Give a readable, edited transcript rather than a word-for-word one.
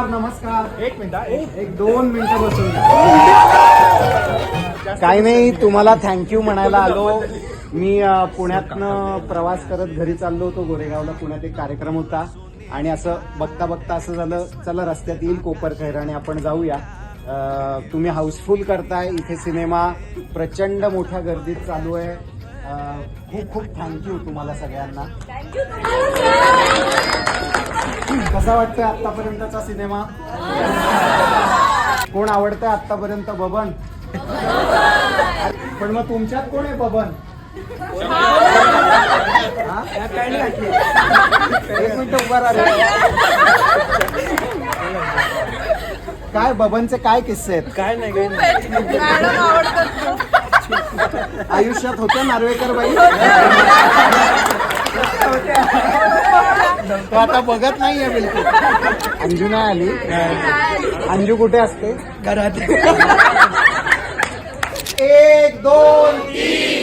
नमस्कार. एक मिनिट. एक 2 मिनिटं बसून काही नाही, तुम्हाला थँक्यू म्हणायला आलो. मी पुण्यातनं प्रवास करत घरी चाललो होतो. गोरेगावला पुण्यात एक कार्यक्रम होता आणि असं बघता बघता असं झालं, चला रस्त्यात येईल कोपरखैर आणि आपण जाऊया. तुम्ही हाऊसफुल करताय इथे. सिनेमा प्रचंड मोठ्या गर्दीत चालू आहे. खूप खूप थँक्यू तुम्हाला सगळ्यांना. कसा वाटतोय आतापर्यंतचा सिनेमा? कोण आवडतंय आतापर्यंत? बबन. पण मग तुमच्यात कोण आहे बबन? एक मिनिट उभा राहा. काय बबनचे काय किस्से आहेत? काय नाही. आयुष्यात होते नार्वेकर बाई? तो आता बघत नाहीये बिलकुल. अंजू नाही आली. अंजू कुठे असते? घरात. 1 2 3